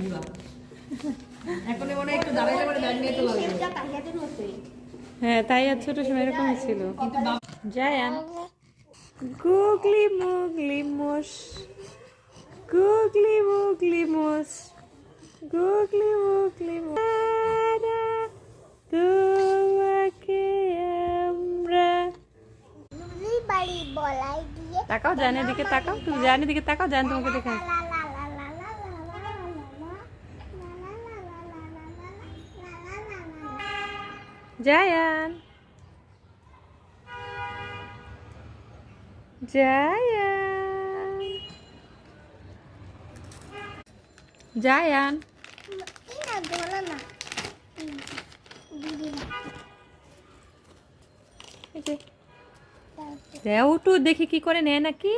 বুড়া এখন মনে একটু দাঁড়াইলে পরে দাঁড়িয়ে তো লাগবে হ্যাঁ তাই আর ছোট সময় এরকমই ছিল জায়ান গুগলি মুগলি মোস গুগলি মুগলি মোস গুগলি মুগলি তোমাকে আমরা তাকাও জানের দিকে তাকাও তুমি জানের দিকে তাকাও জান তোমাকে দেখে জায়ান জায়ান জায়ান উঠু দেখি কি করে নেয় নাকি